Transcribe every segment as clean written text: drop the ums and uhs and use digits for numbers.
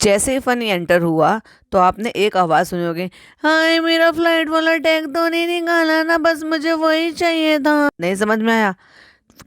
जैसे ही funny enter हुआ तो आपने एक आवाज सुनी होगी, हाय मेरा फ्लाइट वाला टैग तो नहीं निकाला ना, बस मुझे वही चाहिए था। नहीं समझ में आया?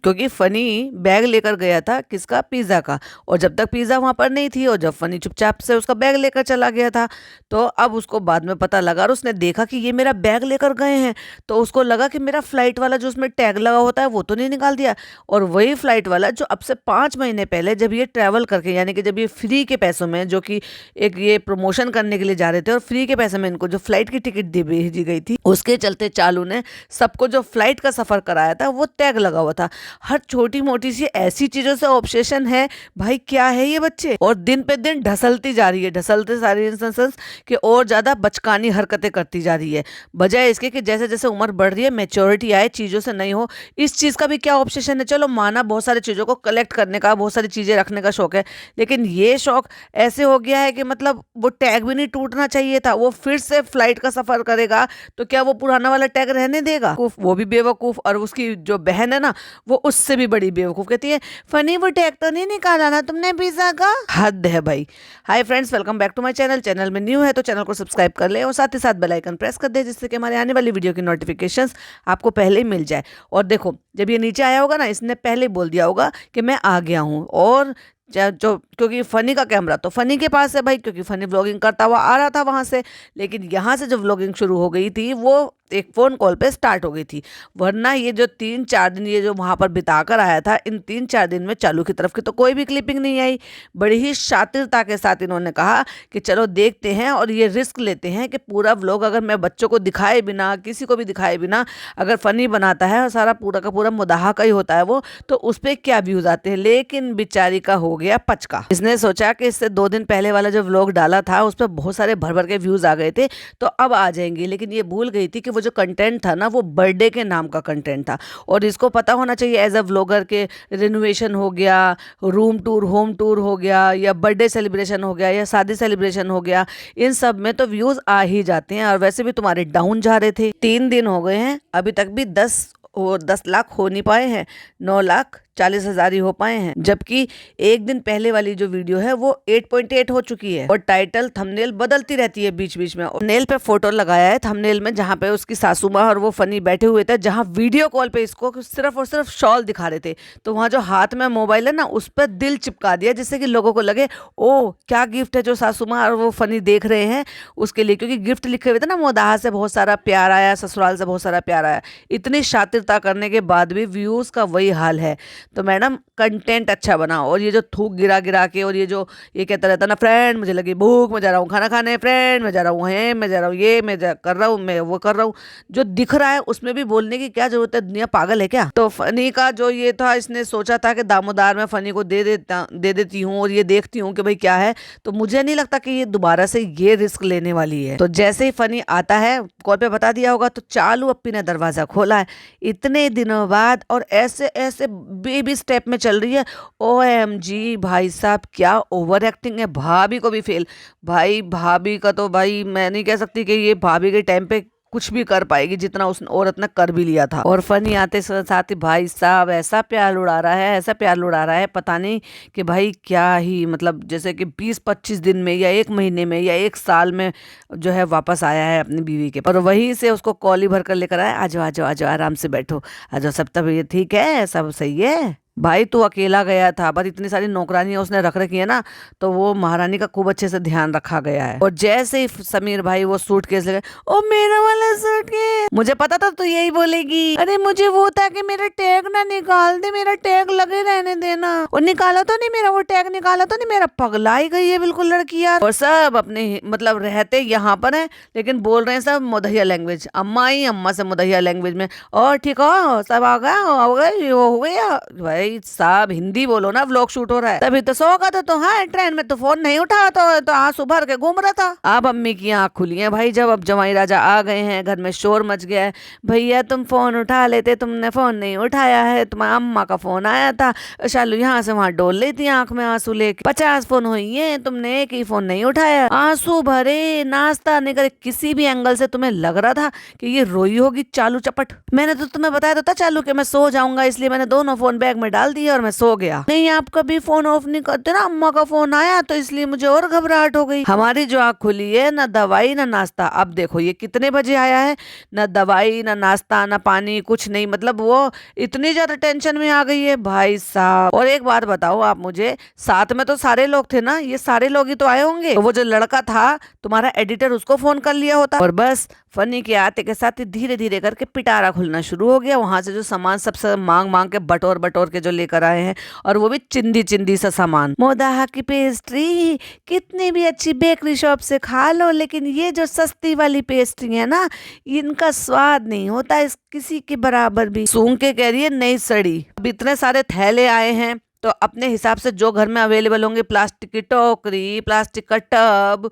क्योंकि फनी बैग लेकर गया था किसका, पिज्जा का। और जब तक पिज्जा वहां पर नहीं थी और जब फनी चुपचाप से उसका बैग लेकर चला गया था, तो अब उसको बाद में पता लगा और उसने देखा कि ये मेरा बैग लेकर गए हैं। तो उसको लगा कि मेरा फ्लाइट वाला जो उसमें टैग लगा होता है वो तो नहीं निकाल दिया। और वही फ्लाइट वाला जो अब से 5 महीने पहले जब ये ट्रैवल करके, यानी कि जब ये फ्री के पैसों में, जो कि एक ये प्रमोशन करने के लिए जा रहे थे और फ्री के पैसे में इनको जो फ्लाइट की टिकट दी भेजी गई थी, उसके चलते चालू ने सबको जो फ्लाइट का सफर कराया था वो टैग लगा हुआ था। हर छोटी मोटी सी ऐसी चीजों से ऑब्सेशन है भाई, क्या है ये बच्चे। और दिन पे दिन ढसलती जा रही है, ढसलते सारी इंस्टेंसेस कि और ज्यादा बचकानी हरकतें करती जा रही है, बजाय इसके कि जैसे जैसे उम्र बढ़ रही है मेच्योरिटी आए, चीजों से नहीं हो। इस चीज का भी क्या ऑब्सेशन है, चलो माना बहुत सारी चीजों को कलेक्ट करने का, बहुत सारी चीजें रखने का शौक है, लेकिन ये शौक ऐसे हो गया है कि मतलब वो टैग भी नहीं टूटना चाहिए था, वो फिर से फ्लाइट का सफर करेगा तो क्या वो पुराना वाला टैग रहने देगा? वो भी बेवकूफ, और उसकी जो बहन है ना वो उससे भी बड़ी बेवकूफ, कहती है फनी वो टैग तो नहीं निकाला ना तुमने पिज्जा का। हद है भाई। Hi friends, welcome back to my channel. Channel में न्यू है तो चैनल को सब्सक्राइब कर ले और साथ ही साथ बेल आइकन प्रेस कर दे, जिससे कि हमारे आने वाली वीडियो की नोटिफिकेशंस आपको पहले ही मिल जाए। और देखो, जब ये नीचे आया होगा ना, इसने पहले ही बोल दिया होगा कि मैं आ गया हूँ। और जो क्योंकि फनी का कैमरा तो फनी के पास है भाई, क्योंकि फनी व्लॉगिंग करता हुआ आ रहा था वहां से, लेकिन यहाँ से जो व्लॉगिंग शुरू हो गई थी वो एक फोन कॉल पे स्टार्ट हो गई थी। वरना ये जो 3-4 दिन ये जो वहां पर बिता कर आया था, इन 3-4 दिन में चालू की तरफ की तो कोई भी क्लिपिंग नहीं आई। बड़ी ही शातिरता के साथ इन्होंने कहा कि चलो देखते हैं और ये रिस्क लेते हैं कि पूरा व्लॉग अगर मैं बच्चों को दिखाए बिना, किसी को भी दिखाए बिना अगर फनी बनाता है और सारा पूरा का पूरा मुदाहा का ही होता है वो, तो उस पर क्या व्यूज आते हैं। लेकिन बेचारी का हो गया पचका। इसने सोचा कि इससे 2 दिन पहले वाला जो व्लॉग डाला था उस पर बहुत सारे भर भर के व्यूज आ गए थे, तो अब आ जाएंगे। लेकिन ये भूल गई थी कि वो जो कंटेंट था ना वो बर्थडे के नाम का कंटेंट था, और इसको पता होना चाहिए एज अ व्लॉगर के रिनोवेशन हो गया, रूम टूर, होम टूर हो गया, या बर्थडे सेलिब्रेशन हो गया, या शादी सेलिब्रेशन हो गया, इन सब में तो व्यूज आ ही जाते हैं। और वैसे भी तुम्हारे डाउन जा रहे थे, 3 दिन हो गए हैं, अभी तक भी 10 लाख हो नहीं पाए हैं, 9,40,000 ही हो पाए हैं। जबकि एक दिन पहले वाली जो वीडियो है वो 8.8 हो चुकी है। और टाइटल थंबनेल बदलती रहती है बीच बीच में। थंबनेल पे फोटो लगाया है, थंबनेल में जहाँ पे उसकी सासू माँ और वो फनी बैठे हुए थे, जहाँ वीडियो कॉल पे इसको सिर्फ और सिर्फ शॉल दिखा रहे थे, तो वहाँ जो हाथ में मोबाइल है ना उस पर दिल चिपका दिया, जिससे कि लोगों को लगे ओ क्या गिफ्ट है जो सासू माँ और वो फनी देख रहे हैं उसके लिए। क्योंकि गिफ्ट लिखे हुए थे ना, मोदाहा से बहुत सारा प्यार आया, ससुराल से बहुत सारा प्यार आया। इतनी शातिरता करने के बाद भी व्यूज का वही हाल है। तो मैडम कंटेंट अच्छा बनाओ। और ये जो थूक गिरा गिरा के, और ये जो ये कहता रहता ना, फ्रेंड मुझे लगी भूख, मैं जा रहा हूँ खाना खाने, फ्रेंड मैं जा रहा हूँ, है मैं जा रहा हूँ, ये कर रहा हूँ, मैं वो कर रहा हूँ, जो दिख रहा है उसमें भी बोलने की क्या जरूरत है? दुनिया पागल है क्या? तो फनी का जो ये था, इसने सोचा था कि दामोदार में फनी को दे देती हूँ और ये देखती हूँ कि भाई क्या है। तो मुझे नहीं लगता कि ये दोबारा से ये रिस्क लेने वाली है। तो जैसे ही फनी आता है, कॉल पे बता दिया होगा, तो चालू अप्पी ने दरवाजा खोला है इतने दिनों बाद, और ऐसे ऐसे बेबी स्टेप में चल रही है। OMG भाई साहब, क्या ओवर एक्टिंग है। भाभी को भी फेल। भाई भाभी का तो भाई मैं नहीं कह सकती कि ये भाभी के टाइम पे कुछ भी कर पाएगी जितना उस औरत ने कर भी लिया था। और फनी आते साथ ही भाई साहब ऐसा प्यार उड़ा रहा है, ऐसा प्यार उड़ा रहा है, पता नहीं कि भाई क्या ही, मतलब जैसे कि 20-25 दिन में या 1 महीने में या 1 साल में जो है वापस आया है अपनी बीवी के। और वहीं से उसको कॉली भर कर लेकर आया, आ जाओ आ जाओ आ जाओ, आराम से बैठो, आ जाओ, सब तबीयत ठीक है, सब सही है। भाई तू अकेला गया था, पर इतनी सारी नौकरानियां उसने रख रखी है ना, तो वो महारानी का खूब अच्छे से ध्यान रखा गया है। और जैसे ही समीर भाई वो सूटकेस लेके, ओ मेरा वाला सूटकेस, मुझे पता था तू यही बोलेगी, अरे मुझे वो था कि मेरा टैग ना निकाल दे, मेरा टैग लगे रहने देना। और निकाला तो नहीं मेरा वो टैग, निकाला तो नहीं मेरा। पगलाई गई है बिल्कुल लड़की यार। और सब अपने मतलब रहते यहाँ पर है, लेकिन बोल रहे हैं सब मुदहिया लैंग्वेज, अम्मा ही अम्मा से मुदहिया लैंग्वेज में। और ठीक हो, सब आ गया, हो गया, हो गया। भाई साहब हिंदी बोलो ना, व्लॉग शूट हो रहा है। तभी तो सो गया था, तो हाँ ट्रेन में तो फोन नहीं उठा, तो आंसू भर के घूम रहा था। अब अम्मी की आंख खुली है भाई, जब अब जमाई राजा आ गए हैं, घर में शोर मच गया है। भैया तुम फोन उठा लेते, तुमने फोन नहीं उठाया है, तुम्हारी अम्मा का फोन आया था, शालू यहाँ से वहां डोल रही थी आंख में आंसू लेके, 50 फोन हुई है, तुमने एक ही फोन नहीं उठाया। आंसू भरे, नाश्ता नहीं करे, किसी भी एंगल से तुम्हें लग रहा था कि ये रोई होगी चालू चपट। मैंने तो तुम्हें बताया तो था चालू कि मैं सो जाऊंगा, इसलिए मैंने दोनों फोन बैग में डाल दिया और मैं सो गया। नहीं, आप कभी फोन ऑफ नहीं करते ना, अम्मा का फोन आया तो इसलिए मुझे और घबराहट हो गई। हमारी जो आँख खुली है, ना दवाई ना नाश्ता। अब देखो ये कितने बजे आया है, ना दवाई ना नाश्ता ना पानी, कुछ नहीं। मतलब वो इतनी ज्यादा टेंशन में आ गई है भाई साहब। और एक बात बताओ आप मुझे, साथ में तो सारे लोग थे ना, ये सारे लोग ही तो आए होंगे। तो वो जो लड़का था तुम्हारा एडिटर, उसको फोन कर लिया होता और बस फनी के आते के साथ धीरे धीरे करके पिटारा खुलना शुरू हो गया। वहां से जो सामान सबसे मांग मांग के बटोर बटोर के जो लेकर आए हैं, और वो भी चिंदी चिंदी सा सामान। मोदाहा की पेस्ट्री कितनी भी अच्छी बेकरी शॉप से खा लो, लेकिन ये जो सस्ती वाली पेस्ट्री है ना, इनका स्वाद नहीं होता इस किसी के बराबर भी। सूंघ के कह रही है नई सड़ी। अब इतने सारे थैले आए हैं तो अपने हिसाब से जो घर में अवेलेबल होंगे, प्लास्टिक की टोकरी, प्लास्टिक का टब,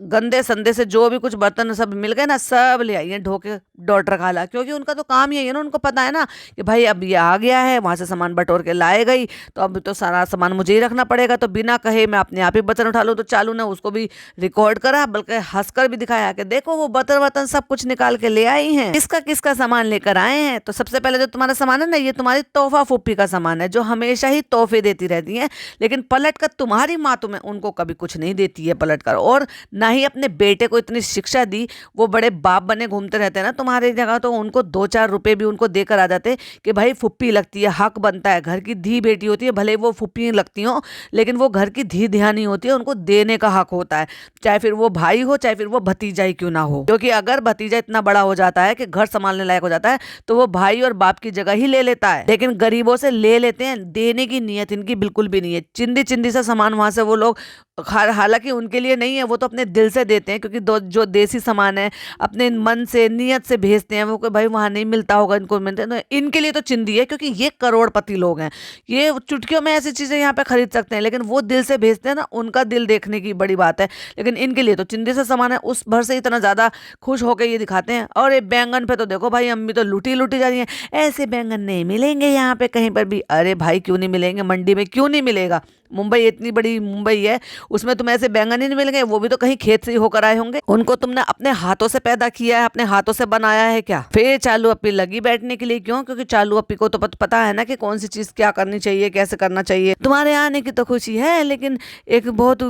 गंदे संदे से जो भी कुछ बर्तन सब मिल गए ना, सब ले आइए ढो के डॉक्टर खाला। क्योंकि उनका तो काम ही है ना, उनको पता है ना कि भाई अब ये आ गया है, वहां से सामान बटोर के लाए गई तो अब तो सारा सामान मुझे ही रखना पड़ेगा। तो बिना कहे मैं अपने आप ही बर्तन उठा लूँ। तो चालू ने उसको भी रिकॉर्ड करा, बल्कि हंसकर भी दिखाया कि देखो वो बर्तन वर्तन सब कुछ निकाल के ले आई हैं, किसका किसका सामान लेकर आए हैं। तो सबसे पहले जो तुम्हारा सामान है ना, ये तुम्हारी तोहफा फूफी का सामान है, जो हमेशा ही तोहफे देती रहती हैं, लेकिन पलट कर तुम्हारी माँ तुम्हें उनको कभी कुछ नहीं देती है पलट कर। और ना ही अपने बेटे को इतनी शिक्षा दी, वो बड़े बाप बने घूमते रहते हैं ना तुम्हारी जगह, तो उनको 2-4 रुपए भी उनको देकर आ जाते कि भाई फुप्पी लगती है, हक बनता है, घर की धी बेटी होती है, भले वो फुप्पी लगती हो लेकिन वो घर की धी ध्यानी होती है, उनको देने का हक होता है, चाहे फिर वो भाई हो चाहे फिर वो भतीजा ही क्यों ना हो। क्योंकि अगर भतीजा इतना बड़ा हो जाता है कि घर संभालने लायक हो जाता है, तो वो भाई और बाप की जगह ही ले लेता है। लेकिन गरीबों से ले लेते हैं, देने की नीयत इनकी बिल्कुल भी नहीं है। चिंदी चिंदी सा सामान वहां से वो लोग, हालांकि उनके लिए नहीं है, वो तो अपने दिल से देते हैं, क्योंकि जो देसी सामान है अपने मन से नीयत से भेजते हैं वो, कोई भाई वहां नहीं मिलता होगा, इनको मिलते हैं। तो इनके लिए तो चिंदी है, क्योंकि ये करोड़पति लोग हैं, ये चुटकियों में ऐसी चीजें यहाँ पे खरीद सकते हैं। लेकिन वो दिल से भेजते हैं ना, उनका दिल देखने की बड़ी बात है। लेकिन इनके लिए तो चिंदी सा सामान है, उस भर से इतना ज्यादा खुश होकर ये दिखाते हैं। और ये बैंगन पे तो देखो भाई, अम्मी तो लूटी लूटी जा रही है, ऐसे बैंगन नहीं मिलेंगे यहाँ पे कहीं पर भी। अरे भाई क्यों नहीं मिलेंगे, मंडी में क्यों नहीं मिलेगा? मुंबई इतनी बड़ी मुंबई है, उसमें तुम्हें ऐसे बैंगन ही नहीं मिलेंगे, वो भी तो कहीं खेत से ही होकर आए होंगे। उनको तुमने अपने हाथों से पैदा किया है, अपने हाथों से बनाया है क्या? फिर चालू अपी लगी बैठने के लिए। क्यों? क्योंकि चालू अपी को तो पता है ना कि कौन सी चीज क्या करनी चाहिए, कैसे करना चाहिए। तुम्हारे आने की तो खुशी है, लेकिन एक बहुत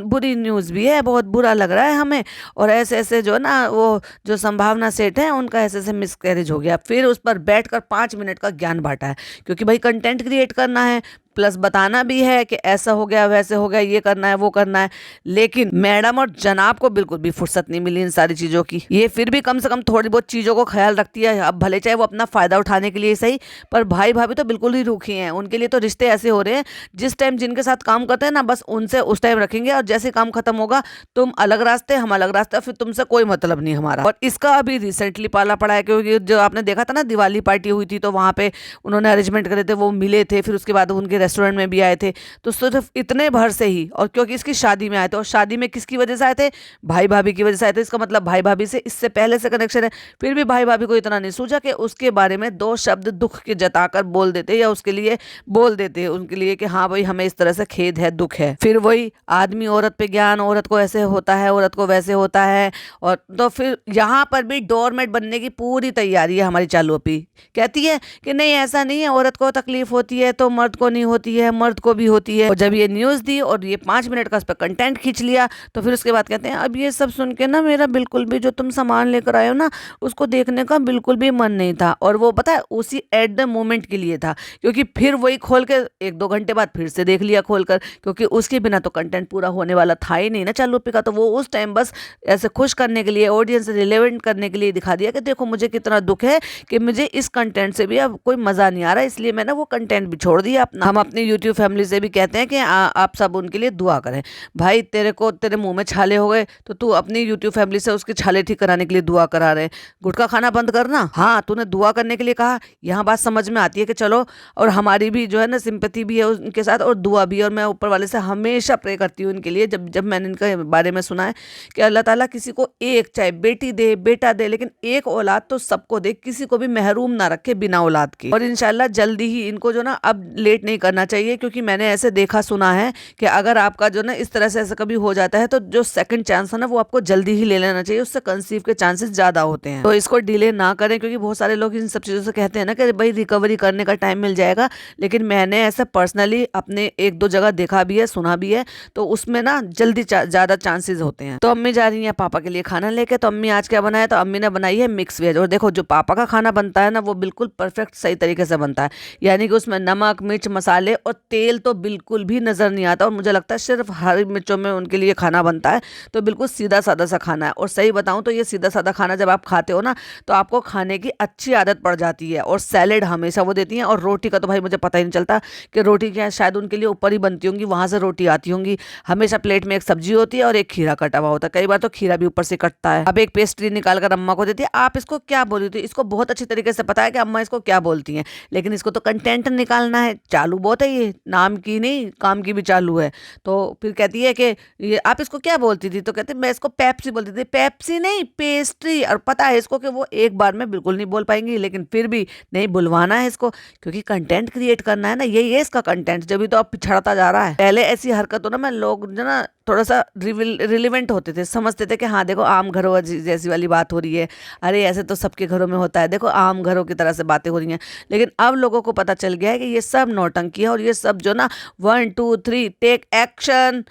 बुरी न्यूज भी है, बहुत बुरा लग रहा है हमें। और ऐसे ऐसे जो ना, वो जो संभावना सेठ है उनका ऐसे ऐसे मिसकैरेज हो गया। फिर उस पर बैठकर 5 मिनट का ज्ञान बांटा है, क्योंकि भाई कंटेंट क्रिएट करना है, प्लस बताना भी है कि ऐसा हो गया वैसे हो गया, ये करना है वो करना है। लेकिन मैडम और जनाब को बिल्कुल भी फुर्सत नहीं मिली इन सारी चीजों की। ये फिर भी कम से कम थोड़ी बहुत चीजों को ख्याल रखती है, अब भले चाहे वो अपना फायदा उठाने के लिए सही, पर भाई भाभी तो बिल्कुल ही रूखी हैं। उनके लिए तो रिश्ते ऐसे हो रहे हैं, जिस टाइम जिनके साथ काम करते हैं ना, बस उनसे उस टाइम रखेंगे, और जैसे काम खत्म होगा तुम अलग रास्ते हम अलग रास्ते, फिर तुमसे कोई मतलब नहीं हमारा। और इसका अभी रिसेंटली पाला पड़ा है, क्योंकि जो आपने देखा था ना, दिवाली पार्टी हुई थी, तो वहां पे उन्होंने अरेंजमेंट करे थे, वो मिले थे, फिर उसके बाद उनके रेस्टोरेंट में भी आए थे। तो सिर्फ इतने भर से ही, और क्योंकि इसकी शादी में आए थे, और शादी में किसकी वजह से आए थे? भाई भाभी की वजह से आए थे। इसका मतलब भाई भाभी से इससे पहले से कनेक्शन है। फिर भी भाई भाभी को इतना नहीं सूझा कि उसके बारे में 2 शब्द दुख के जताकर बोल देते, या उसके लिए बोल देते उनके लिए कि हाँ भाई हमें इस तरह से खेद है, दुख है। फिर वही आदमी औरत पे ज्ञान, औरत को ऐसे होता है, औरत को वैसे होता है। और तो फिर यहाँ पर भी डोरमेट बनने की पूरी तैयारी है हमारी चालू अपी। कहती है कि नहीं ऐसा नहीं है, औरत को तकलीफ होती है तो मर्द को नहीं होती है, मर्द को भी होती है। और जब ये न्यूज दी और ये 5 मिनट का उस पर कंटेंट खींच लिया, तो फिर उसके बाद कहते हैं अब ये सब सुन के ना मेरा बिल्कुल भी, जो तुम सामान लेकर आए हो ना, उसको देखने का बिल्कुल भी मन नहीं था। और वो पता है उसी एट द मोमेंट के लिए था, क्योंकि फिर वही खोल के 1-2 घंटे बाद फिर से देख लिया खोलकर, क्योंकि उसके बिना तो कंटेंट पूरा होने वाला था ही नहीं ना चालू का। तो वो उस टाइम बस ऐसे खुश करने के लिए, ऑडियंस रिलेवेंट करने के लिए दिखा दिया कि देखो मुझे कितना दुख है कि मुझे इस कंटेंट से भी अब कोई मजा नहीं आ रहा, इसलिए मैंने वो कंटेंट भी छोड़ दिया अपना। हम अपनी यूट्यूब फैमिली से भी कहते हैं कि आप सब उनके लिए दुआ करें। भाई तेरे मुंह में छाले हो गए तो तू अपनी यूट्यूब फैमिली से उसके छाले ठीक कराने के लिए दुआ करा रहे। गुटखा खाना बंद करना, हाँ तूने दुआ करने के लिए कहा, यहाँ बात समझ में आती है कि चलो, और हमारी भी जो है ना सिंपैथी भी है उनके साथ और दुआ भी। और मैं ऊपर वाले से हमेशा प्रे करती हूँ उनके लिए, जब जब मैंने इनके बारे में सुना है कि अल्लाह ताला किसी को एक, चाहे बेटी दे बेटा दे, लेकिन एक औलाद तो सबको दे, किसी को भी महरूम ना रखे बिना औलाद के। और इंशाल्लाह जल्दी ही इनको जो ना अब लेट नहीं करना खाना चाहिए, क्योंकि मैंने ऐसे देखा सुना है कि अगर आपका जो ना इस तरह से ऐसा कभी हो जाता है तो जो सेकंड चांस है ना वो आपको जल्दी ही ले लेना चाहिए, उससे कंसीव के चांसेस ज्यादा होते हैं। तो इसको डिले ना करें, क्योंकि बहुत सारे लोग इन सब चीजों से कहते हैं ना कि भाई रिकवरी करने का टाइम मिल जाएगा, लेकिन मैंने ऐसा पर्सनली अपने एक दो जगह देखा भी है, सुना भी है, तो उसमें ना जल्दी ज्यादा चांसेस होते हैं। तो अम्मी जा रही है पापा के लिए खाना लेके। तो अम्मी आज क्या बनाया, तो अम्मी ने बनाई है मिक्स वेज। और देखो जो पापा का खाना बनता है ना वो बिल्कुल परफेक्ट सही तरीके से बनता है, यानी कि उसमें नमक मिर्च मसाले और तेल तो बिल्कुल भी नजर नहीं आता। और मुझे लगता है सिर्फ हरी मिर्चों में उनके लिए खाना बनता है, तो बिल्कुल सीधा साधा सा खाना है। और सही बताऊं तो ये सीधा साधा खाना जब आप खाते हो ना तो आपको खाने की अच्छी आदत पड़ जाती है। और सैलेड हमेशा वो देती हैं, और रोटी का तो भाई मुझे पता ही नहीं चलता कि रोटी क्या, शायद उनके लिए ऊपर ही बनती होंगी, वहां से रोटी आती होंगी। हमेशा प्लेट में एक सब्जी होती है और एक खीरा कटा हुआ होता है, कई बार तो खीरा भी ऊपर से कटता है। अब एक पेस्ट्री निकाल कर अम्मा को देती है, आप इसको क्या बोली थी, इसको बहुत अच्छी तरीके से पता है कि अम्मा इसको क्या बोलती हैं, लेकिन इसको तो कंटेंट निकालना है। चालू बहुत है ये, नाम की नहीं काम की भी चालू है। तो फिर कहती है कि ये आप इसको क्या बोलती थी, तो कहते मैं इसको पेप्सी बोलती थी। पेप्सी नहीं, पेस्ट्री। और पता है इसको कि वो एक बार में बिल्कुल नहीं बोल पाएंगी, लेकिन फिर भी नहीं बुलवाना है इसको, क्योंकि कंटेंट क्रिएट करना है ना, यही है इसका कंटेंट। जब भी तो अब पिछड़ता जा रहा है। पहले ऐसी हरकतों ना में लोग जो ना थोड़ा सा रिलेवेंट होते थे, समझते थे कि हाँ देखो आम घरों जैसी वाली बात हो रही है, अरे ऐसे तो सबके घरों में होता है, देखो आम घरों की तरह से बातें हो रही हैं। लेकिन अब लोगों को पता चल गया है कि ये सब नौटंकी है, और ये सब जो ना 1 2 3 टेक एक्शन,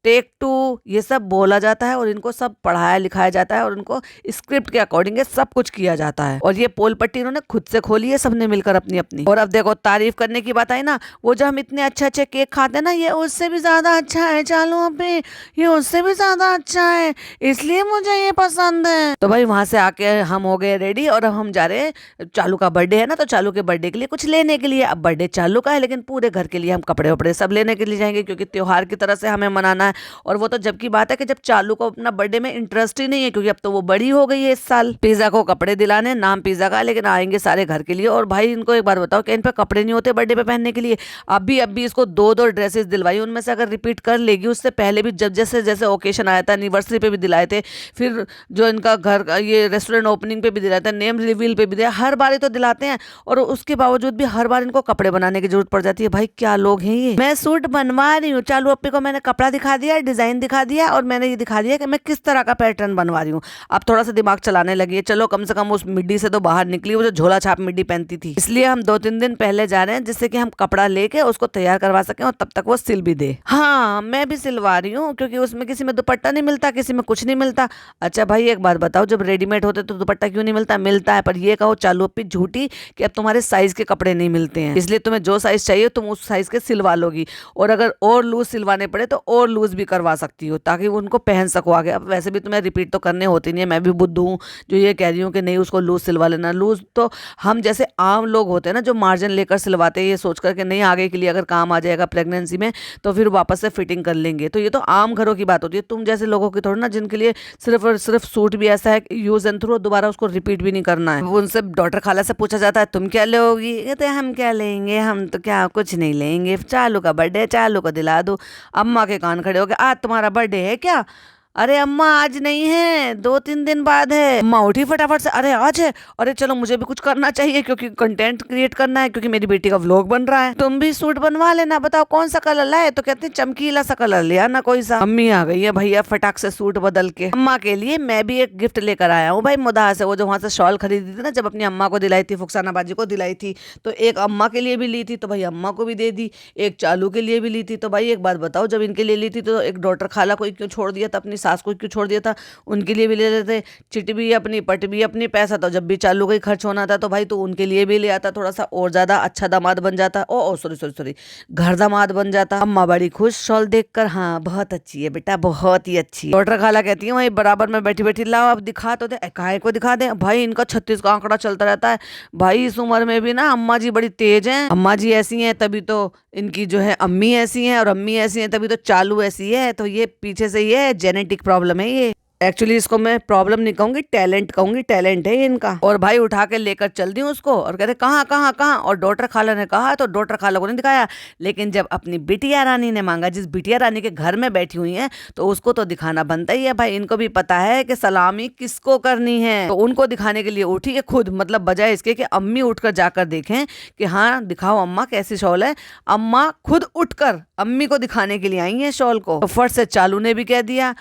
टेक 2 ये सब बोला जाता है, और इनको सब पढ़ाया लिखाया जाता है, और उनको स्क्रिप्ट के अकॉर्डिंग सब कुछ किया जाता है। और ये पोल पट्टी इन्होंने खुद से खोली है, सबने मिलकर अपनी अपनी। और अब देखो तारीफ करने की बात आई ना, वो जो हम इतने अच्छे अच्छे केक खाते हैं ना, ये उससे भी ज्यादा अच्छा है, चालू अभी ये उससे भी ज्यादा अच्छा है, इसलिए मुझे ये पसंद है। तो भाई वहां से आके हम हो गए रेडी, और अब हम जा रहे हैं, चालू का बर्थडे है ना, तो चालू के बर्थडे के लिए कुछ लेने के लिए। अब बर्थडे चालू का है, लेकिन पूरे घर के लिए हम कपड़े वपड़े सब लेने के लिए जाएंगे, क्योंकि त्योहार की तरह से हमें मनाना है। और वो तो जब की बात है कि जब चालू को अपना बर्थडे में इंटरेस्ट ही नहीं है, क्योंकि अब तो वो बड़ी हो गई है इस साल। पिज्जा को कपड़े दिलाने, नाम पिज्जा का, लेकिन आएंगे सारे घर के लिए। और भाई इनको एक बार बताओ कि इन पे कपड़े नहीं होते बर्थडे पे पहनने के लिए। अभी इसको 2 ड्रेसेस दिलवाई, उनमें से अगर रिपीट कर लेगी, उससे पहले भी जब जैसे जैसे ओकेशन आया था, एनिवर्सरी पे भी दिलाए थे, फिर जो इनका घर ये रेस्टोरेंट ओपनिंग पे भी दिलाया था, नेम रिवील पे भी दिया, हर बार ही तो दिलाते हैं। और उसके बावजूद भी हर बार इनको कपड़े बनाने की जरूरत पड़ जाती है। भाई क्या लोग हैं ये। मैं सूट बनवा रही हूँ, चालू अप्पी को मैंने कपड़ा दिखा दिया, डिजाइन दिखा दिया, और मैंने ये दिखा दिया कि मैं किस तरह का पैटर्न बनवा रही हूँ। अब थोड़ा सा दिमाग चलाने लगी है, चलो कम से कम उस मिड्डी से तो बाहर निकली, वो जो झोला छाप मिड्डी पहनती थी। इसलिए हम 2-3 दिन पहले जा रहे हैं, जिससे कि हम कपड़ा लेके उसको तैयार करवा सकें, और तब तक वो सिल भी दे। हाँ मैं भी सिलवा रही हूँ, क्योंकि उसमें किसी में दुपट्टा नहीं मिलता, किसी में कुछ नहीं मिलता। अच्छा भाई एक बात बताओ, जब रेडीमेड होते तो दुपट्टा क्यों नहीं मिलता? मिलता है, पर ये कहो चालू अप्पी झूठी कि अब तुम्हारे साइज के कपड़े नहीं मिलते हैं, इसलिए तुम्हें जो साइज चाहिए तुम उस साइज के सिलवा लोगी। और अगर और लूज सिलवाने पड़े तो और लूज भी करवा सकती हो, ताकि वो उनको पहन सको आगे। अब वैसे भी तुम्हें रिपीट तो करने होते नहीं है, मैं भी बुद्धू हूँ जो ये कह रही हूँ कि नहीं उसको लूज सिलवा लेना। लूज तो हम जैसे आम लोग होते हैं ना, जो मार्जिन लेकर सिलवाते हैं, ये सोच कर के नहीं आगे के लिए अगर काम आ जाएगा प्रेगनेंसी में तो फिर वापस से फिटिंग कर लेंगे। तो ये तो आम घरों की बात होती है, तुम जैसे लोगों की थोड़ी ना, जिनके लिए सिर्फ और सिर्फ सूट भी ऐसा है यूज एंड थ्रो, दोबारा उसको रिपीट भी नहीं करना है। उनसे डॉक्टर खाला से पूछा जाता है तुम क्या लोगी, कहते हम क्या लेंगे, हम तो क्या कुछ नहीं लेंगे, चालू का बर्थडे, चालू को दिला दो। अम्मा के कान खड़े हो गए, आज तुम्हारा बर्थडे है क्या? अरे अम्मा आज नहीं है, 2-3 दिन बाद है। अम्मा उठी फटाफट से, अरे आज है, अरे चलो मुझे भी कुछ करना चाहिए, क्योंकि कंटेंट क्रिएट करना है, क्योंकि मेरी बेटी का व्लॉग बन रहा है। तुम भी सूट बनवा लेना, बताओ कौन सा कलर लाए? तो कहते हैं चमकीला सा कलर ले आना कोई सा। अम्मी आ गई है भैया फटाक से सूट बदल के। अम्मा के लिए मैं भी एक गिफ्ट लेकर आया हूँ भाई मुदा से, वो जो वहां से शॉल खरीदी थी ना, जब अपनी अम्मा को दिलाई थी, फुकसाना बाजी को दिलाई थी, तो एक अम्मा के लिए भी ली थी, तो भाई अम्मा को भी दे दी। एक चालू के लिए भी ली थी। तो भाई एक बात बताओ, जब इनके लिए ली थी तो एक डॉक्टर खाला को क्यों छोड़ दिया था, अपनी सास को क्यों छोड़ दिया था? उनके लिए भी ले लेते, चिट भी अपनी पट भी अपनी, पैसा तो जब भी चालू का ही खर्च होना था तो भाई तो उनके लिए भी ले आता, थोड़ा सा और ज्यादा अच्छा दामाद बन जाता। ओ सॉरी सॉरी सॉरी, घर दामाद बन जाता। अम्मा बड़ी खुश शॉल देखकर, हाँ बहुत अच्छी है बेटा, बहुत ही अच्छी है। डॉक्टर खाला कहती है वही बराबर में बैठी बैठी, लाओ अब दिखा तो दे, काय को दिखा दे। भाई इनका 36 का आंकड़ा चलता रहता है। भाई इस उम्र में भी ना अम्मा जी बड़ी तेज हैं। अम्मा जी ऐसी हैं तभी तो इनकी जो है अम्मी ऐसी हैं, और अम्मी ऐसी हैं तभी तो चालू ऐसी है। तो ये पीछे से ये जेनेटिक प्रॉब्लम है ये। एक्चुअली इसको मैं प्रॉब्लम नहीं कहूंगी, टैलेंट कहूंगी, टैलेंट है ये इनका। और भाई उठा के लेकर चल दी उसको और कहते कहाँ कहाँ कहाँ, और डॉक्टर खाला ने कहा तो डॉक्टर खाला को नहीं दिखाया, लेकिन जब अपनी बिटिया रानी ने मांगा, जिस बिटिया रानी के घर में बैठी हुई है, तो उसको तो दिखाना बनता ही है भाई। इनको भी पता है कि सलामी किसको करनी है, तो उनको दिखाने के लिए उठी है खुद, मतलब बजाय इसके कि अम्मी उठकर जाकर देखें कि हाँ दिखाओ अम्मा कैसी शॉल है, अम्मा खुद उठकर अम्मी को दिखाने के लिए आई है शॉल को। तो फट से चालू ने भी कह दिया,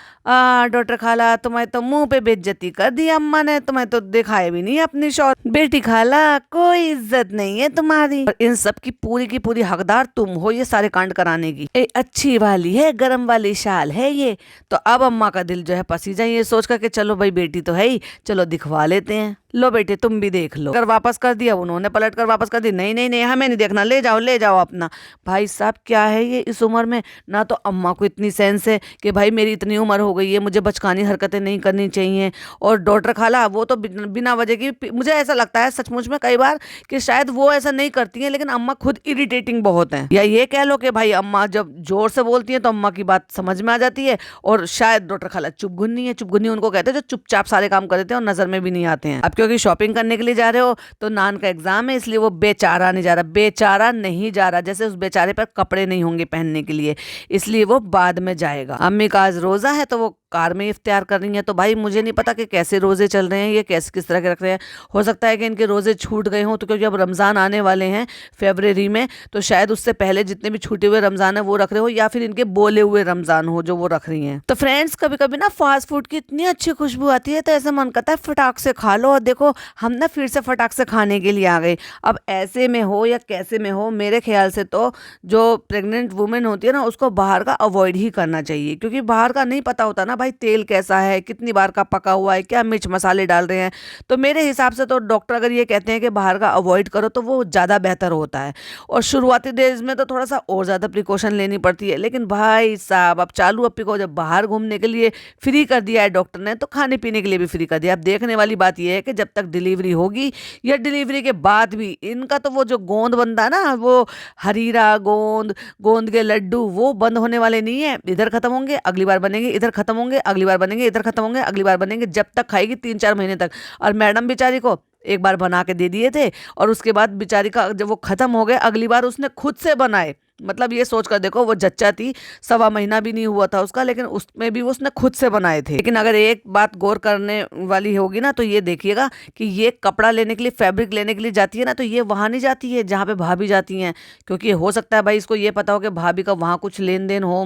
डॉक्टर खाला तुम्हें तो मुंह पे बेइज्जती कर दी अम्मा ने, तुम्हें तो दिखाए भी नहीं अपनी शॉल, बेटी खाला कोई इज्जत नहीं है तुम्हारी। और इन सब की पूरी हकदार तुम हो ये सारे कांड कराने की। अच्छी वाली है, गरम वाली शाल है ये। तो अब अम्मा का दिल जो है पसीजा ये सोच कर के चलो भाई बेटी तो है ही, चलो दिखवा लेते हैं, लो बेटे तुम भी देख लो। कर वापस कर दिया उन्होंने, पलट कर वापस कर दी, नहीं नहीं नहीं हमें नहीं देखना, ले जाओ अपना। भाई साहब क्या है ये इस उम्र में, ना तो अम्मा को इतनी सेंस है कि भाई मेरी इतनी उम्र हो गई है, मुझे बचकानी हरकतें नहीं करनी चाहिए, और डॉक्टर खाला वो तो बिना वजह की, मुझे ऐसा लगता है सचमुच में कई बार कि शायद वो ऐसा नहीं करती हैं, लेकिन अम्मा खुद इरिटेटिंग बहुत हैं। या ये कह लो कि भाई अम्मा जब जोर से बोलती हैं तो अम्मा की बात समझ में आ जाती है, और शायद डॉक्टर खाला चुपगुन्नी है। चुपगुन्नी उनको कहते हैं जो चुपचाप सारे काम कर देते हैं और नजर में भी नहीं आते हैं। अब क्योंकि शॉपिंग करने के लिए जा रहे हो तो नान का एग्जाम है, इसलिए वो बेचारा नहीं जा रहा, बेचारा नहीं जा रहा, जैसे उस बेचारे पर कपड़े नहीं होंगे पहनने के लिए, इसलिए वो बाद में जाएगा। अम्मी का आज रोजा है तो वो कार में इफ्तियार कर रही है। तो भाई मुझे नहीं पता कि कैसे रोजे चल रहे हैं, ये कैसे किस तरह के रख रहे हैं, हो सकता है कि इनके रोजे छूट गए हों, तो क्योंकि अब रमज़ान आने वाले हैं फरवरी में, तो शायद उससे पहले जितने भी छूटे हुए रमज़ान है वो रख रहे हो, या फिर इनके बोले हुए रमज़ान हो जो वो रख रही हैं। तो फ्रेंड्स कभी कभी ना फास्ट फूड की इतनी अच्छी खुशबू आती है तो ऐसा मन करता है फटाक से खा लो, और देखो हम ना फिर से फटाक से खाने के लिए आ गए। अब ऐसे में हो या कैसे में हो, मेरे ख्याल से तो जो प्रेग्नेंट वुमेन होती है ना उसको बाहर का अवॉइड ही करना चाहिए, क्योंकि बाहर का नहीं पता होता ना भाई तेल कैसा है, कितनी बार का पका हुआ है, क्या मिर्च मसाले डाल रहे हैं। तो मेरे हिसाब से तो डॉक्टर अगर ये कहते हैं कि बाहर का अवॉइड करो तो वो ज़्यादा बेहतर होता है, और शुरुआती डेज में तो थोड़ा सा और ज़्यादा प्रिकॉशन लेनी पड़ती है। लेकिन भाई साहब अब चालू अप्पी को जब बाहर घूमने के लिए फ्री कर दिया है डॉक्टर ने, तो खाने पीने के लिए भी फ्री कर दिया। अब देखने वाली बात यह है कि जब तक डिलीवरी होगी या डिलीवरी के बाद भी इनका तो वो जो गोंद बनता है ना, वो हरीरा गोंद, गोंद के लड्डू, वो बंद होने वाले नहीं है। इधर खत्म होंगे अगली बार बनेंगे, इधर खत्म होंगे अगली बार बनेंगे, इधर खत्म होंगे अगली बार बनेंगे, जब तक खाएगी 3-4 महीने तक। और मैडम बेचारी को एक बार बना के दे दिए थे, और उसके बाद बेचारी का जब वो खत्म हो गए अगली बार उसने खुद से बनाए। मतलब ये सोच कर देखो, वो जच्चा थी, 1.25 महीना भी नहीं हुआ था उसका, लेकिन उसमें भी उसने खुद से बनाए थे। लेकिन अगर एक बात गौर करने वाली होगी ना, तो ये देखिएगा कि ये कपड़ा लेने के लिए, फैब्रिक लेने के लिए जाती है ना, तो ये वहां नहीं जाती है जहाँ पे भाभी जाती हैं, क्योंकि हो सकता है भाई इसको ये पता हो कि भाभी का वहां कुछ लेन देन हो,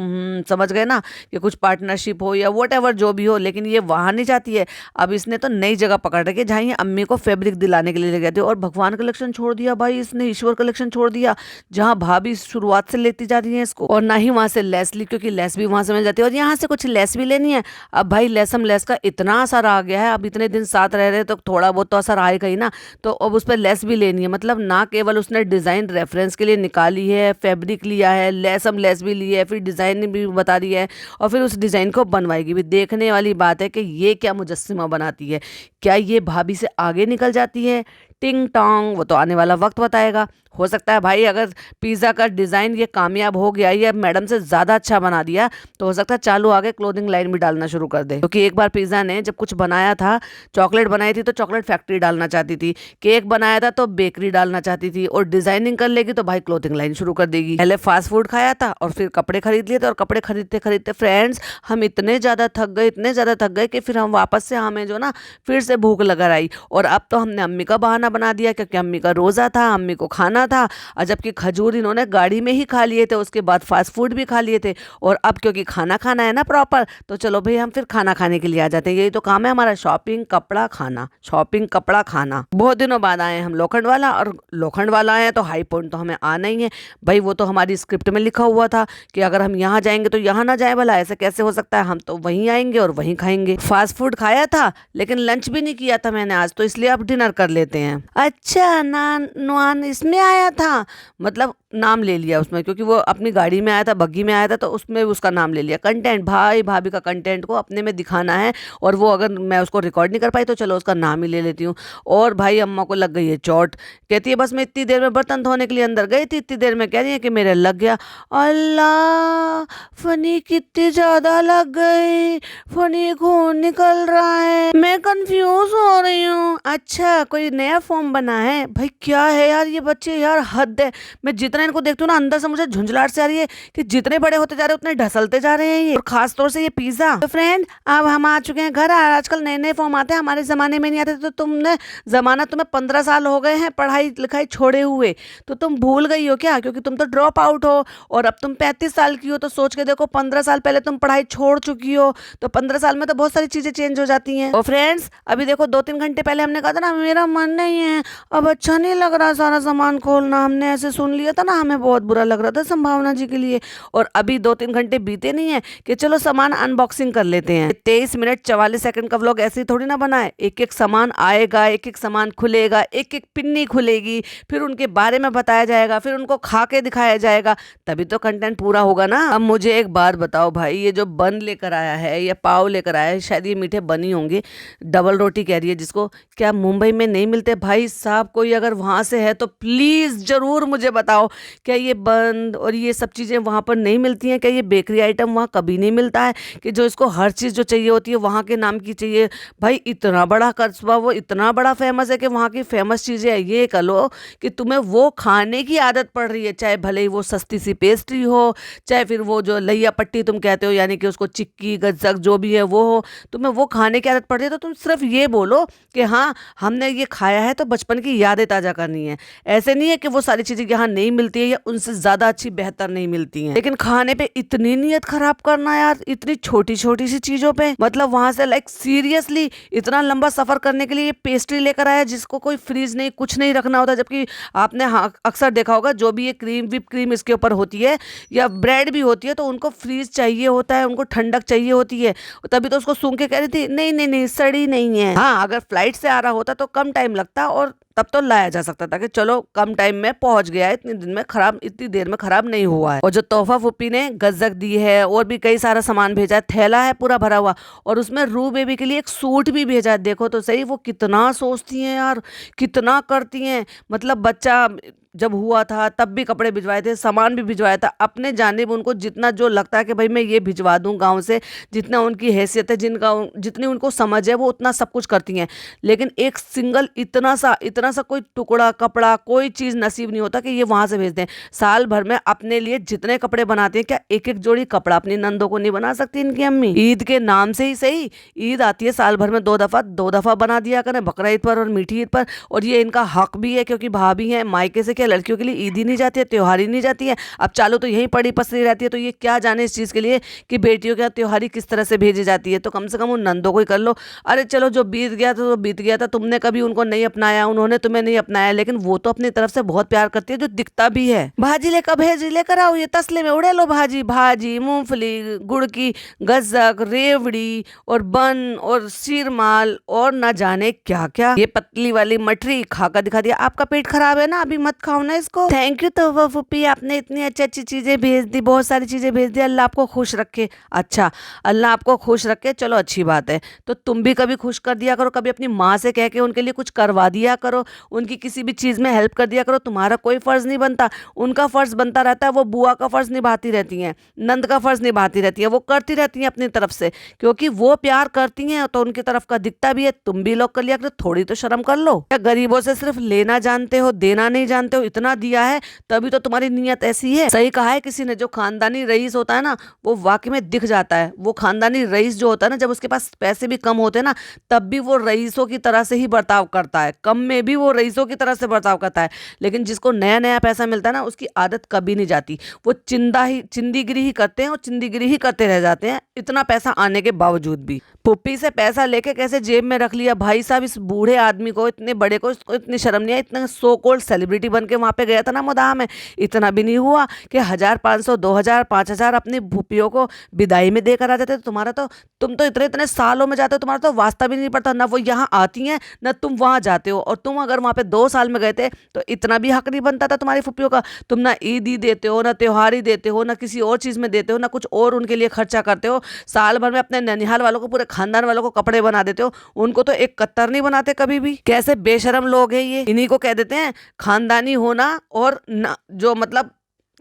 समझ गए ना, कि कुछ पार्टनरशिप हो या वट एवर जो भी हो, लेकिन ये वहां नहीं जाती है। अब इसने तो नई जगह पकड़ रखी है जहाँ ये अम्मी को फैब्रिक दिलाने के लिए ले गए थे, और भगवान कलेक्शन छोड़ दिया भाई इसने, ईश्वर कलेक्शन छोड़ दिया, जहाँ भाभी शुरुआत से लेती जा रही है इसको, और ना ही वहां से लेस ली, क्योंकि लेस भी वहां से मिल जाती है, और यहाँ से कुछ लेस भी लेनी है। अब भाई लेसम लेस का इतना असर आ गया है, अब इतने दिन साथ रह रहे तो थोड़ा बहुत तो असर आएगा ही ना, तो अब उस पर लेस भी लेनी है। मतलब ना केवल उसने डिजाइन रेफरेंस के लिए निकाली है, फैब्रिक लिया है, लेसम लेस भी ली है, फिर डिजाइन भी बता रही है, और फिर उस डिजाइन को बनवाएगी भी। देखने वाली बात है कि ये क्या मुजस्सिमा बनाती है, क्या ये भाभी से आगे निकल जाती है? टिंग टोंग, वो तो आने वाला वक्त बताएगा। हो सकता है भाई अगर पिज़्ज़ा का डिज़ाइन ये कामयाब हो गया या मैडम से ज़्यादा अच्छा बना दिया, तो हो सकता है चालू आगे क्लोथिंग लाइन भी डालना शुरू कर दे। क्योंकि एक बार पिज़्ज़ा ने जब कुछ बनाया था, चॉकलेट बनाई थी तो चॉकलेट फैक्ट्री डालना चाहती थी, केक बनाया था तो बेकरी डालना चाहती थी, और डिजाइनिंग कर लेगी तो भाई क्लोथिंग लाइन शुरू कर देगी। पहले फास्ट फूड खाया था और फिर कपड़े खरीद लिए थे, और कपड़े खरीदते खरीदते फ्रेंड्स हम इतने ज़्यादा थक गए कि फिर हम वापस से हमें जो ना फिर से भूख लगा आई, और अब तो हमने अम्मी का बहाना बना दिया क्योंकि अम्मी का रोज़ा था, अम्मी को खाना था, और जबकि खजूर इन्होंने गाड़ी में ही खा लिए थे, उसके बाद फास्ट फूड भी खा लिए थे, और अब क्योंकि खाना खाना है ना प्रॉपर, तो चलो भाई हम फिर खाना खाने के लिए आ जाते हैं। यही तो काम है हमारा, शॉपिंग कपड़ा खाना, शॉपिंग कपड़ा खाना। बहुत दिनों बाद आए हम लोखंड वाला, और लोखंड वाला आए तो हाई पॉइंट तो हमें आना ही है भाई। वो तो हमारी स्क्रिप्ट में लिखा हुआ था कि अगर हम यहाँ जाएंगे तो यहाँ ना जाए, भला ऐसे कैसे हो सकता है, हम तो वहीं आएंगे और वहीं खाएंगे। फास्ट फूड खाया था लेकिन लंच भी नहीं किया था मैंने आज, तो इसलिए अब डिनर कर लेते हैं। अच्छा नान इसमें आया था, मतलब नाम ले लिया उसमें, क्योंकि वो अपनी गाड़ी में आया था, बग्गी में आया था, तो उसमें उसका नाम ले लिया। कंटेंट, भाई भाभी का कंटेंट को अपने में दिखाना है, और वो अगर मैं उसको रिकॉर्ड नहीं कर पाई तो चलो उसका नाम ही ले लेती हूँ। और भाई अम्मा को लग गई है चोट, कहती है बस मैं इतनी देर में बर्तन धोने के लिए अंदर गई थी, इतनी देर में कह रही है कि मेरे लग गया। अल्लाह, फनी कितनी ज्यादा लग गई, फनी खून निकल रहा है, मैं कंफ्यूज हो रही हूँ। अच्छा, कोई नया फॉर्म बना है? भाई क्या है यार ये बच्चे, यार हद है। मैं जितना इनको देखती हूँ ना, अंदर से मुझे झुंझलाहट से आ रही है कि जितने बड़े होते जा रहे हैं उतने ढसलते जा रहे हैं ये, और खास तौर से ये पिज्जा। तो फ्रेंड, अब हम आ चुके हैं घर। आजकल नए नए फॉर्म आते हैं, हमारे जमाने में नहीं आते। तो तुम्हें 15 साल हो गए हैं पढ़ाई लिखाई छोड़े हुए, तो तुम भूल गई हो क्या? क्योंकि तुम तो ड्रॉप आउट हो, और अब तुम 35 साल की हो, तो सोच के देखो 15 साल पहले तुम पढ़ाई छोड़ चुकी हो, तो 15 साल में तो बहुत सारी चीजें चेंज हो जाती हैं। और फ्रेंड्स, अभी देखो 2-3 घंटे पहले हमने कहा था ना मेरा मन नहीं है, अब अच्छा नहीं लग रहा सारा सामान खोलना, हमने ऐसे सुन लिया था ना, हमें बहुत बुरा लग रहा था संभावना जी के लिए। और अभी 2-3 घंटे बीते नहीं है कि चलो सामान अनबॉक्सिंग कर लेते हैं। 23 मिनट 44 सेकंड का व्लॉग ऐसे ही थोड़ी ना बनाए, एक एक सामान आएगा, एक एक सामान खुलेगा, एक एक पिन्नी खुलेगी, फिर उनके बारे में बताया जाएगा, फिर उनको खा के दिखाया जाएगा, तभी तो कंटेंट पूरा होगा ना। अब मुझे एक बात बताओ भाई, ये जो बन लेकर आया है या पाव लेकर आया है, शायद ये मीठे बन ही होंगे, डबल रोटी कह रही है जिसको, क्या मुंबई में नहीं मिलते? भाई साहब, कोई अगर वहाँ से है तो प्लीज़ ज़रूर मुझे बताओ, क्या ये बंद और ये सब चीज़ें वहाँ पर नहीं मिलती हैं? क्या ये बेकरी आइटम वहाँ कभी नहीं मिलता है कि जो इसको हर चीज़ जो चाहिए होती है वहाँ के नाम की चाहिए? भाई इतना बड़ा कस्बा, वो इतना बड़ा फेमस है कि वहाँ की फेमस चीज़ें, ये कह लो कि तुम्हें वो खाने की आदत पड़ रही है, चाहे भले ही वो सस्ती सी पेस्ट्री हो, चाहे फिर वो जो लैया पट्टी तुम कहते हो, यानी कि उसको चिक्की गज्जक जो भी है वो हो, तुम्हें वो खाने की आदत पड़ रही है, तो तुम सिर्फ ये बोलो कि हाँ हमने ये खाया है, तो बचपन की यादें ताज़ा करनी है। ऐसे नहीं है कि वो सारी चीज़ें यहाँ नहीं मिलती है या उनसे ज़्यादा अच्छी बेहतर नहीं मिलती हैं, लेकिन खाने पे इतनी नीयत खराब करना यार, इतनी छोटी छोटी सी चीज़ों पे। मतलब वहाँ से लाइक सीरियसली इतना लंबा सफ़र करने के लिए ये पेस्ट्री लेकर आया जिसको कोई फ्रीज नहीं, कुछ नहीं रखना होता, जबकि आपने अक्सर देखा होगा जो भी ये क्रीम विप क्रीम इसके ऊपर होती है या ब्रेड भी होती है, तो उनको फ्रीज चाहिए होता है, उनको ठंडक चाहिए होती है। तभी तो उसको सूंघ के कह रही थी नहीं नहीं नहीं सड़ी नहीं है। हाँ, अगर फ्लाइट से आ रहा होता तो कम टाइम लगता और तब तो लाया जा सकता था कि चलो कम टाइम में पहुंच गया है, इतनी दिन में खराब, इतनी देर में खराब नहीं हुआ है। और जो तोहफा फुप्पी ने गज्जक दी है और भी कई सारा सामान भेजा है, थैला है पूरा भरा हुआ, और उसमें रू बेबी के लिए एक सूट भी भेजा है। देखो तो सही, वो कितना सोचती हैं यार, कितना करती हैं। मतलब बच्चा जब हुआ था तब भी कपड़े भिजवाए थे, सामान भी भिजवाया था, अपने जानिब उनको जितना जो लगता है कि भाई मैं ये भिजवा दूं गांव से, जितना उनकी हैसियत है, जितनी उनको समझ है, वो उतना सब कुछ करती हैं। लेकिन एक सिंगल इतना सा कोई टुकड़ा कपड़ा, कोई चीज़ नसीब नहीं होता कि ये वहाँ से भेज दें। साल भर में अपने लिए जितने कपड़े बनाते हैं, क्या एक एक जोड़ी कपड़ा अपनी नंदों को नहीं बना सकती इनकी अम्मी? ईद के नाम से ही सही, ईद आती है साल भर में 2 दफ़ा बना दिया करें, बकरा ईद पर और मीठी ईद पर। और ये इनका हक भी है, क्योंकि भाभी हैं, मायके से क्या लड़कियों के लिए ईद ही नहीं जाती है, त्योहार ही नहीं जाती है। अब चालू तो यहीं पड़ी पसरी रहती है, तो ये क्या जाने इस चीज़ के लिए कि बेटियों के त्योहारी किस तरह से भेजी जाती है। तो कम से कम उन नंदों को ही कर लो। अरे चलो, जो बीत गया था तो बीत गया था, तुमने कभी उनको नहीं अपनाया, उन्होंने तुम्हें नहीं अपनाया, लेकिन वो तो अपनी तरफ से बहुत प्यार करती है, जो दिखता भी है। भाजी लेकर भेजी लेकर आओ, ये तसले में उड़े लो भाजी, भाजी मूंगफली गुड़ की, गज्जक, रेवड़ी और बन और शीरमाल और ना जाने क्या क्या। ये पतली वाली मठरी खाकर दिखा दिया। आपका पेट खराब है ना, अभी मत खाओ ना इसको। थैंक यू तोहफा फुप्पी, आपने इतनी अच्छी अच्छी चीजें भेज दी, बहुत सारी चीजें भेज दी, अल्लाह आपको खुश रखे। अच्छा, अल्लाह आपको खुश रखे, चलो अच्छी बात है। तो तुम भी कभी खुश कर दिया करो, कभी अपनी माँ से कह के उनके लिए कुछ करवा दिया करो, उनकी किसी भी चीज में हेल्प कर दिया करो। तुम्हारा कोई फर्ज नहीं बनता, उनका फर्ज बनता रहता है। वो बुआ का फर्ज निभाती रहती हैं, नंद का फर्ज निभाती रहती है, वो करती रहती हैं अपनी तरफ से, क्योंकि वो प्यार करती हैं तो उनकी तरफ का दिखता भी है। तुम भी लोग कर लिया करो, थोड़ी तो शर्म कर लो। क्या गरीबों से सिर्फ लेना जानते हो, देना नहीं जानते हो? इतना दिया है तभी तो तुम्हारी नीयत ऐसी है। सही कहा है किसी ने, जो खानदानी रईस होता है ना, वो वाकई में दिख जाता है। वो खानदानी रईस जो होता है ना, जब उसके पास पैसे भी कम होते हैं ना, तब भी वो रईसों की तरह से ही बर्ताव करता है, कम में भी वो रईसों की तरह से बर्ताव करता है। लेकिन जिसको नया नया पैसा मिलता है ना, उसकी आदत कभी नहीं जाती, वो चिंदीगिरी ही करते हैं और चिंदीगिरी ही करते रह जाते हैं, इतना पैसा आने के बावजूद भी। पुप्पी से पैसा लेके कैसे जेब में रख लिया भाई साहब। इस बूढ़े आदमी को, इतने बड़े को, इसको इतनी शर्म नहीं आई। इतना सो कॉल्ड सेलिब्रिटी बन के वहां पे गया था ना मुदाह में, इतना भी नहीं हुआ कि 1,500 2,000 5,000 अपनी भूपियों को विदाई में देकर आ जाते। तुम्हारा तो, तुम तो इतने इतने सालों में जाते हो, तुम्हारा तो वास्ता भी नहीं पड़ता, ना वो यहाँ आती हैं ना तुम वहाँ जाते हो। और तुम अगर वहाँ पे 2 साल में गए थे तो इतना भी हक नहीं बनता था तुम्हारी फुप्पियों का। तुम ना ईद ही देते हो, ना त्योहार ही देते हो, ना किसी और चीज़ में देते हो, ना कुछ और उनके लिए खर्चा करते हो। साल भर में अपने ननिहाल वालों को, पूरे खानदान वालों को कपड़े बना देते हो, उनको तो एक कत्तर नहीं बनाते कभी भी। कैसे बेशरम लोग हैं ये। इन्हीं को कह देते हैं खानदानी होना। और न, जो मतलब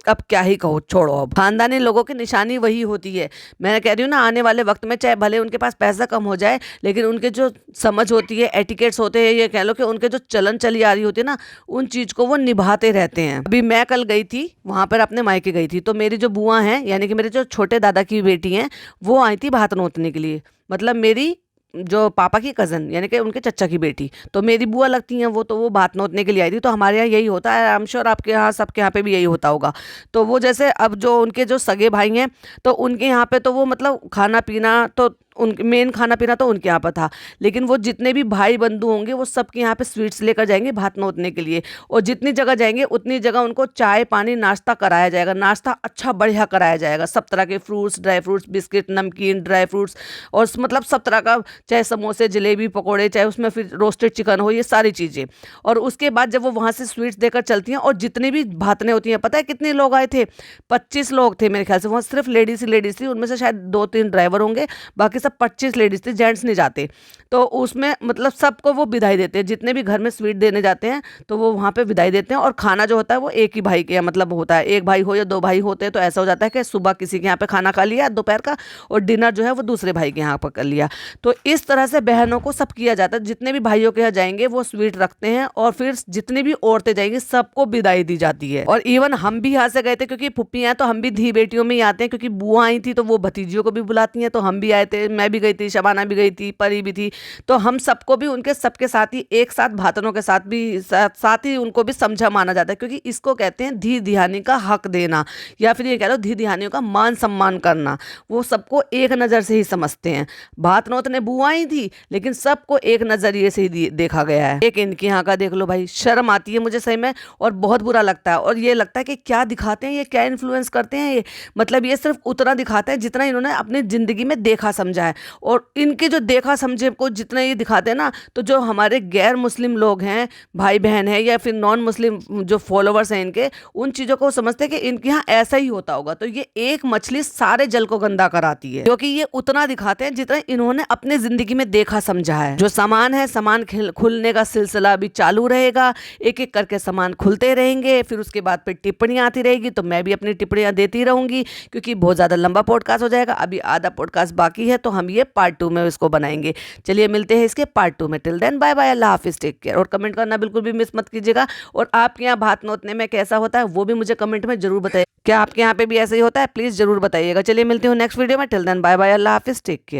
अब क्या ही कहो, छोड़ो। अब खानदानी लोगों की निशानी वही होती है। मैं कह रही हूँ ना, आने वाले वक्त में चाहे भले उनके पास पैसा कम हो जाए, लेकिन उनके जो समझ होती है, एटिकेट्स होते हैं, ये कह लो कि उनके जो चलन चली आ रही होती है ना, उन चीज़ को वो निभाते रहते हैं। अभी मैं कल गई थी वहाँ पर, अपने मायके गई थी, तो मेरी जो बुआ हैं, यानी कि मेरे जो छोटे दादा की बेटी हैं, वो आई थी भात नोतने के लिए। मतलब मेरी जो पापा की कज़न, यानी कि उनके चचा की बेटी, तो मेरी बुआ लगती हैं वो। तो वो भात नोतने के लिए आई थी। तो हमारे यहाँ यही होता है, आई एम श्योर आपके यहाँ, सबके यहाँ पे भी यही होता होगा। तो वो जैसे अब जो उनके जो सगे भाई हैं, तो उनके यहाँ पे तो वो मतलब खाना पीना तो उनके मेन खाना पीना तो उनके यहाँ पर था, लेकिन वो जितने भी भाई बंधु होंगे वो सबके यहाँ पे स्वीट्स लेकर जाएंगे भात नोतने के लिए। और जितनी जगह जाएंगे उतनी जगह उनको चाय पानी नाश्ता कराया जाएगा। नाश्ता अच्छा बढ़िया कराया जाएगा, सब तरह के फ्रूट्स, ड्राई फ्रूट्स, बिस्किट, नमकीन, ड्राई फ्रूट्स, और मतलब सब तरह का, चाहे समोसे, जलेबी, पकौड़े, चाहे उसमें फिर रोस्टेड चिकन हो, ये सारी चीज़ें। और उसके बाद जब वो वहाँ से स्वीट्स देकर चलती हैं, और जितनी भी भातनें होती हैं, पता है कितने लोग आए थे? 25 लोग थे मेरे ख्याल से। वहाँ सिर्फ लेडीज़ ही लेडीज़ थी, उनमें से शायद 2-3 ड्राइवर होंगे, बाकी सब 25 लेडीज थी, जेंट्स नहीं जाते। तो उसमें मतलब सबको वो विदाई देते हैं, जितने भी घर में स्वीट देने जाते हैं तो वो वहाँ पे विदाई देते हैं। और खाना जो होता है वो एक ही भाई के मतलब होता है, एक भाई हो या 2 भाई होते हैं तो ऐसा हो जाता है कि सुबह किसी के यहाँ पे खाना खा लिया दोपहर का, और डिनर जो है वो दूसरे भाई के यहाँ पर कर लिया। तो इस तरह से बहनों को सब किया जाता है। जितने भी भाइयों के यहाँ जाएंगे वो स्वीट रखते हैं, और फिर जितनी भी औरतें जाएंगी सबको विदाई दी जाती है। और इवन हम भी यहाँ से गए थे, क्योंकि फुप्पी हैं तो हम भी धी बेटियों में ही आते हैं, क्योंकि बुआ आई थी तो वो भतीजियों को भी बुलाती हैं, तो हम भी आए थे। मैं भी गई थी, शबाना भी गई थी, परी भी थी। तो हम सबको भी उनके सबके साथ ही एक साथ भातनों के साथ भी साथ ही उनको भी समझा माना जाता है, क्योंकि इसको कहते हैं धी दिहानी का हक देना, या फिर ये कह लो धी दिहानियों का मान सम्मान करना। वो सबको एक नज़र से ही समझते हैं। भात नोतने बुआ ही थी, लेकिन सबको एक नज़रिए से ही देखा गया है। एक इनके यहाँ का देख लो भाई, शर्म आती है मुझे सही में, और बहुत बुरा लगता है। और ये लगता है कि क्या दिखाते हैं ये, क्या इन्फ्लुएंस करते हैं ये। मतलब ये सिर्फ उतना दिखाते हैं जितना इन्होंने अपनी ज़िंदगी में देखा समझा है। और इनके जो देखा समझे को जितना ये दिखाते हैं ना, तो जो हमारे गैर मुस्लिम लोग हैं, भाई बहन हैं, या फिर नॉन मुस्लिम जो फॉलोवर्स हैं इनके, उन चीज़ों को समझते हैं कि इनके यहाँ ऐसा ही होता होगा। तो ये एक मछली सारे जल को गंदा कराती है, क्योंकि ये उतना दिखाते हैं जितना इन्होंने अपनी जिंदगी में देखा समझा है। जो सामान है, सामान खुलने का सिलसिला अभी चालू रहेगा, एक एक करके सामान खुलते रहेंगे। फिर उसके बाद फिर टिप्पणियाँ आती रहेगी, तो मैं भी अपनी टिप्पणियाँ देती रहूंगी, क्योंकि बहुत ज़्यादा लंबा पॉडकास्ट हो जाएगा। अभी आधा पॉडकास्ट बाकी है, तो हम ये पार्ट 2 में इसको बनाएंगे। चलिए मिलते हैं इसके पार्ट 2 में। टिल देन बाय बाय, अल्लाह हाफिज़, टेक केयर। और कमेंट करना बिल्कुल भी मिस मत कीजिएगा। और आपके यहाँ भात नोतने में कैसा होता है वो भी मुझे कमेंट में जरूर बताइए। क्या आपके यहाँ पे भी ऐसा ही होता है? प्लीज़ जरूर बताइएगा। चलिए मिलते हूँ नेक्स्ट वीडियो में। टिल देन बाय बाय, अल्लाह हाफिज़, टेक केयर।